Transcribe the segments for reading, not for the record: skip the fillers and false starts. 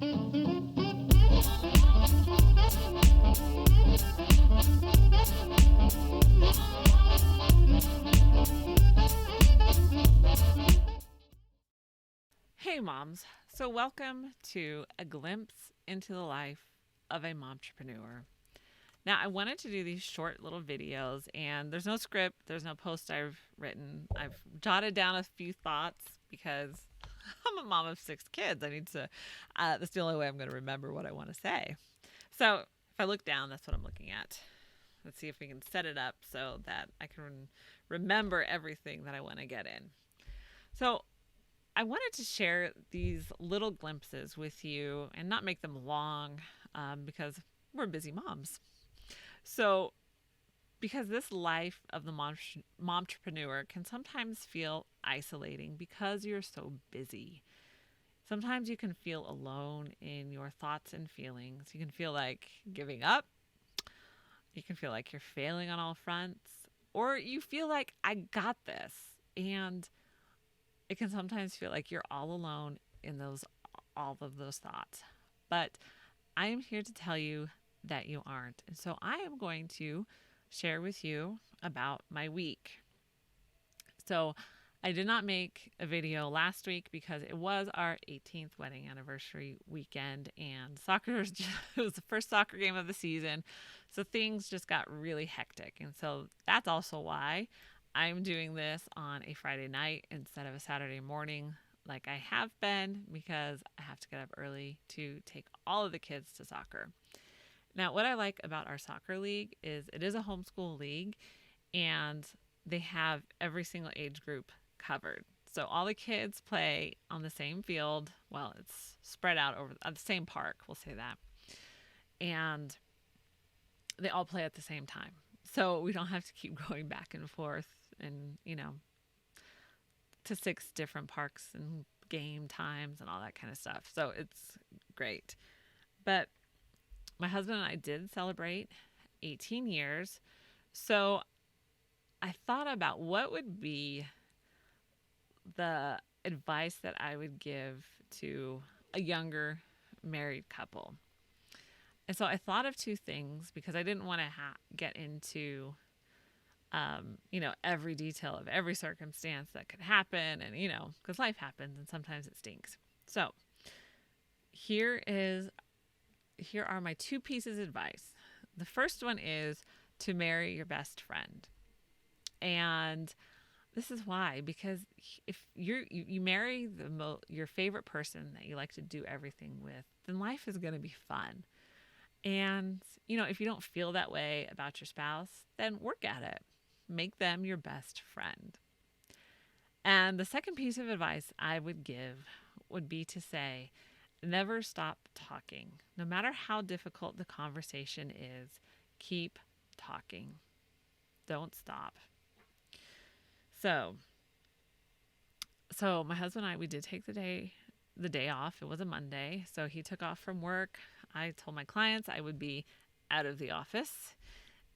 Hey moms, so welcome to a glimpse into the life of a momtrepreneur. Now I wanted to do these short little videos and there's no script, there's no post I've written. I've jotted down a few thoughts because I'm a mom of 6 kids. That's the only way I'm going to remember what I want to say. So if I look down, that's what I'm looking at. Let's see if we can set it up so that I can remember everything that I want to get in. So I wanted to share these little glimpses with you and not make them long because we're busy moms. So, because this life of the momtrepreneur can sometimes feel isolating because you're so busy. Sometimes you can feel alone in your thoughts and feelings. You can feel like giving up. You can feel like you're failing on all fronts. Or you feel like, I got this. And it can sometimes feel like you're all alone in all of those thoughts. But I am here to tell you that you aren't. And so I am going to share with you about my week. So I did not make a video last week because it was our 18th wedding anniversary weekend and it was the first soccer game of the season. So things just got really hectic. And so that's also why I'm doing this on a Friday night instead of a Saturday morning like I have been, because I have to get up early to take all of the kids to soccer. Now, what I like about our soccer league is it is a homeschool league and they have every single age group covered. So all the kids play on the same field. Well, it's spread out over the same park, we'll say that. And they all play at the same time. So we don't have to keep going back and forth and, to 6 different parks and game times and all that kind of stuff. So it's great. But my husband and I did celebrate 18 years. So I thought about what would be the advice that I would give to a younger married couple. And so I thought of 2 things because I didn't want to get into every detail of every circumstance that could happen and, because life happens and sometimes it stinks. So here are my 2 pieces of advice. The first one is to marry your best friend. And this is why, because if you marry your favorite person that you like to do everything with, then life is going to be fun. And, if you don't feel that way about your spouse, then work at it. Make them your best friend. And the second piece of advice I would give would be to say, never stop talking. No matter how difficult the conversation is, keep talking. Don't stop. So my husband and I, we did take the day off. It was a Monday. So he took off from work. I told my clients I would be out of the office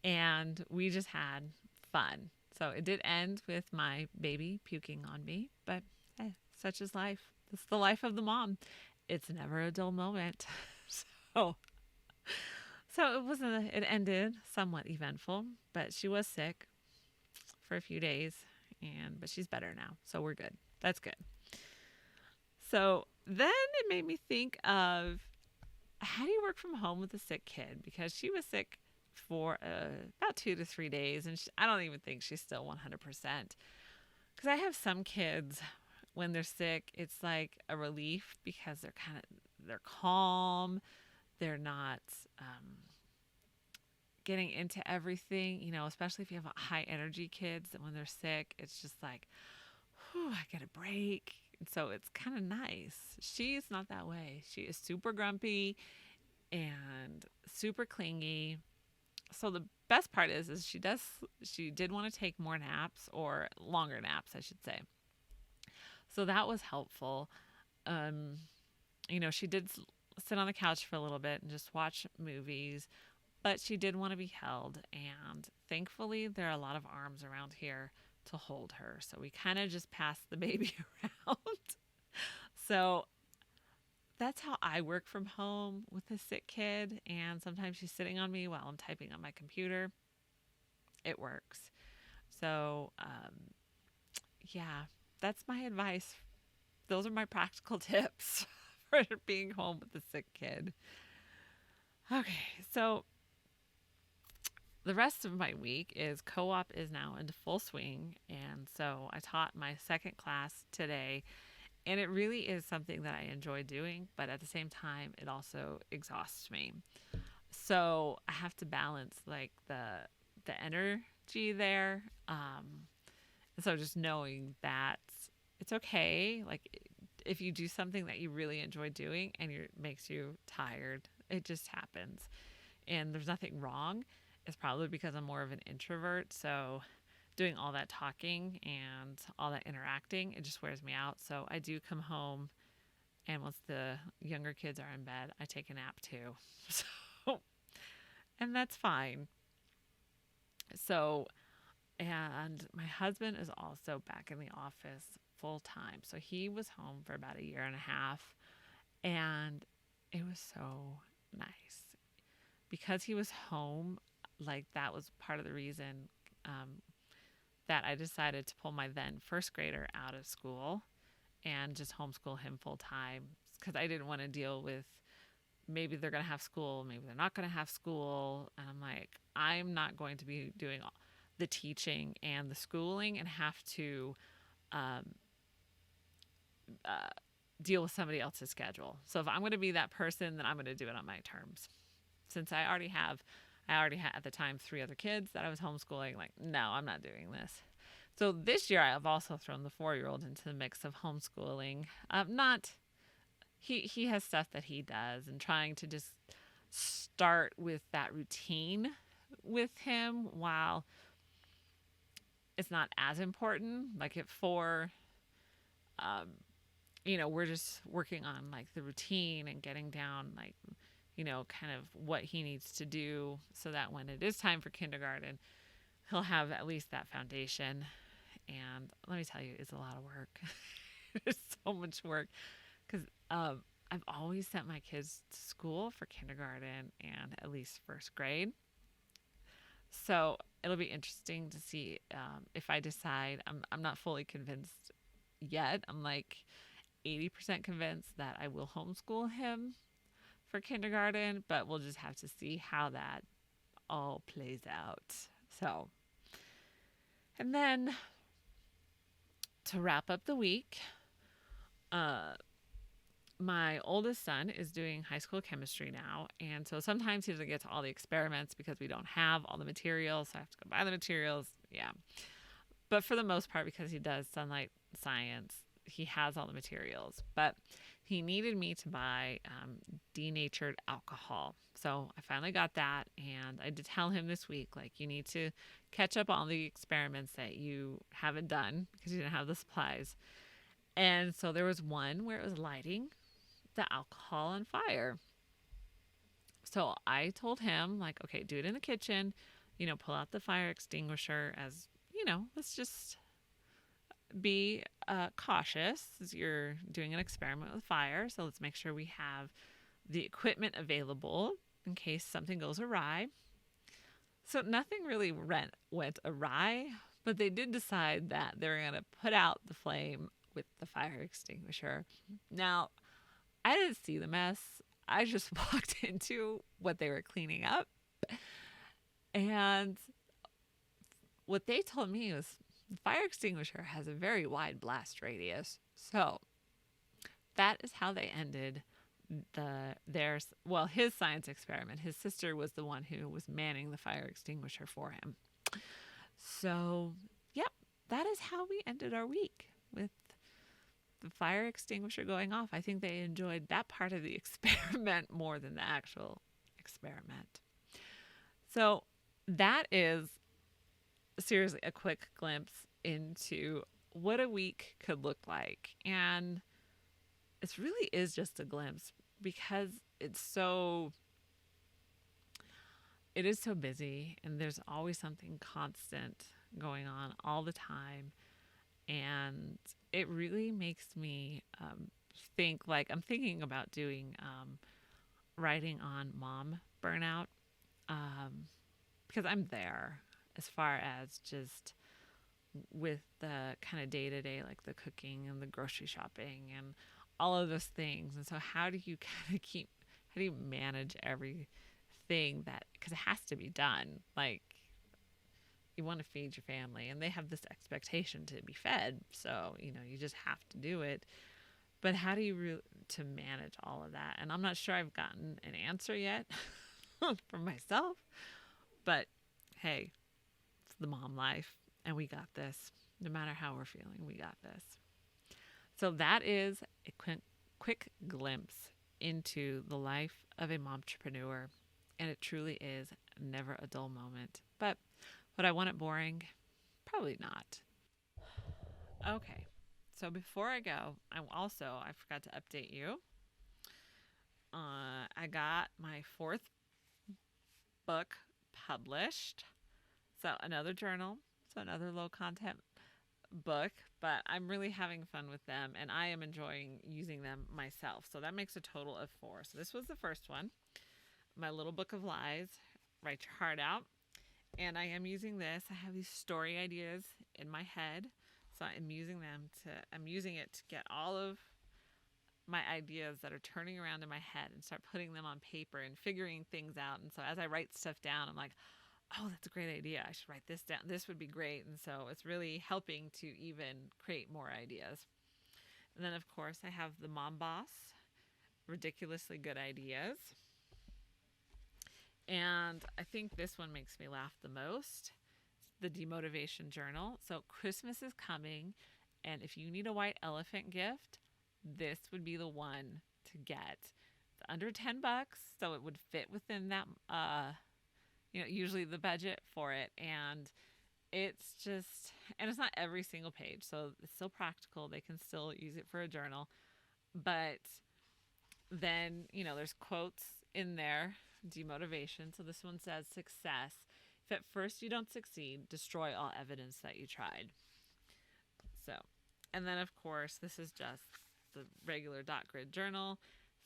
and we just had fun. So it did end with my baby puking on me, but hey, such is life. It's the life of the mom. It's never a dull moment. So it ended somewhat eventful, but she was sick for a few days but she's better now. So we're good. That's good. So then it made me think of, how do you work from home with a sick kid? Because she was sick for about 2 to 3 days, and I don't even think she's still 100%. Because I have some kids, when they're sick, it's like a relief because they're calm, they're not getting into everything, especially if you have high energy kids, that when they're sick, it's just like, whew, I get a break. And so it's kind of nice. She's not that way. She is super grumpy and super clingy. So the best part is she did want to take more naps, or longer naps, I should say. So that was helpful. She did sit on the couch for a little bit and just watch movies, but she did want to be held. And thankfully, there are a lot of arms around here to hold her. So we kind of just passed the baby around. So that's how I work from home with a sick kid. And sometimes she's sitting on me while I'm typing on my computer. It works. So, yeah, that's my advice. Those are my practical tips for being home with a sick kid. Okay, so the rest of my week is co-op is now into full swing, and so I taught my second class today, and it really is something that I enjoy doing, but at the same time it also exhausts me. So I have to balance like the energy there. And so just knowing that it's okay, like if you do something that you really enjoy doing and it makes you tired, it just happens. And there's nothing wrong. It's probably because I'm more of an introvert. So doing all that talking and all that interacting, it just wears me out. So I do come home, and once the younger kids are in bed, I take a nap too. So, and that's fine. So, and my husband is also back in the office full time. So he was home for about a year and a half, and it was so nice because he was home. Like that was part of the reason that I decided to pull my then first grader out of school and just homeschool him full time, because I didn't want to deal with maybe they're going to have school, maybe they're not going to have school. And I'm like, I'm not going to be doing the teaching and the schooling and have to um, uh, deal with somebody else's schedule. So if I'm going to be that person, then I'm going to do it on my terms. Since I already had at the time 3 other kids that I was homeschooling, like, no, I'm not doing this. So this year I've also thrown the 4-year-old into the mix of homeschooling. Not he has stuff that he does, and trying to just start with that routine with him while it's not as important. Like at 4, we're just working on like the routine and getting down like, kind of what he needs to do so that when it is time for kindergarten, he'll have at least that foundation. And let me tell you, it's a lot of work. It's so much work because I've always sent my kids to school for kindergarten and at least first grade. So it'll be interesting to see if I decide. I'm not fully convinced yet. I'm like 80% convinced that I will homeschool him for kindergarten, but we'll just have to see how that all plays out. So, and then to wrap up the week, my oldest son is doing high school chemistry now, and so sometimes he doesn't get to all the experiments because we don't have all the materials, so I have to go buy the materials. Yeah. But for the most part, because he does sunlight science, he has all the materials. But he needed me to buy denatured alcohol. So I finally got that, and I did tell him this week, like, you need to catch up on the experiments that you haven't done because you didn't have the supplies. And so there was one where it was lighting the alcohol on fire. So I told him, like, okay, do it in the kitchen, pull out the fire extinguisher as, let's just be cautious as you're doing an experiment with fire. So let's make sure we have the equipment available in case something goes awry. So nothing really went awry, but they did decide that they were going to put out the flame with the fire extinguisher. Now, I didn't see the mess. I just walked into what they were cleaning up. And what they told me was the fire extinguisher has a very wide blast radius. So that is how they ended his science experiment. His sister was the one who was manning the fire extinguisher for him. So, yep, that is how we ended our week, with the fire extinguisher going off. I think they enjoyed that part of the experiment more than the actual experiment. So that is seriously a quick glimpse into what a week could look like. And it really is just a glimpse because it is so busy, and there's always something constant going on all the time. And it really makes me think, like, I'm thinking about doing writing on mom burnout, um, because I'm there as far as just with the kind of day to day, like the cooking and the grocery shopping and all of those things. And so, how do you kind of how do you manage everything that, because it has to be done? Like, you want to feed your family and they have this expectation to be fed. So, you just have to do it. But how do you to manage all of that? And I'm not sure I've gotten an answer yet for myself. But hey, it's the mom life, and we got this. No matter how we're feeling, we got this. So that is a quick glimpse into the life of a momtrepreneur, and it truly is never a dull moment. But would I want it boring? Probably not. Okay, so before I go, I forgot to update you. I got my fourth book published. So another journal, so another low content book, but I'm really having fun with them and I am enjoying using them myself. So that makes a total of 4. So this was the first one, my little book of lies, Write Your Heart Out. And I am using this. I have these story ideas in my head. So I'm using it to get all of my ideas that are turning around in my head and start putting them on paper and figuring things out. And so as I write stuff down, I'm like, oh, that's a great idea. I should write this down. This would be great. And so it's really helping to even create more ideas. And then, of course, I have the Mom Boss, Ridiculously Good Ideas. And I think this one makes me laugh the most, the Demotivation Journal. So Christmas is coming, and if you need a white elephant gift, this would be the one to get. It's under $10, so it would fit within that usually the budget for it. And it's not every single page, so it's still practical. They can still use it for a journal. But then, there's quotes in there, demotivation. So this one says, success. If at first you don't succeed, destroy all evidence that you tried. So, and then of course, this is just the regular dot grid journal.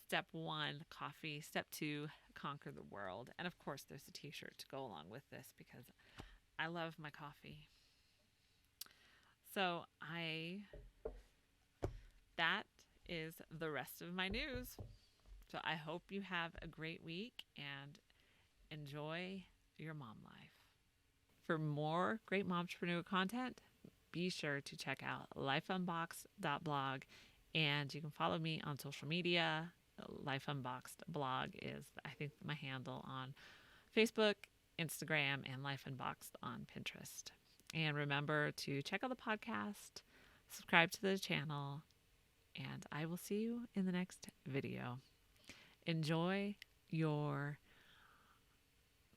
Step 1, coffee. Step 2, conquer the world. And of course, there's a t-shirt to go along with this because I love my coffee. So that is the rest of my news. So I hope you have a great week and enjoy your mom life. For more great momtrepreneur content, be sure to check out lifeunboxed.blog, and you can follow me on social media. Life Unboxed blog is, I think, my handle on Facebook, Instagram, and Life Unboxed on Pinterest. And remember to check out the podcast, subscribe to the channel, and I will see you in the next video. Enjoy your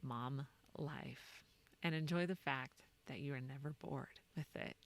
mom life and enjoy the fact that you are never bored with it.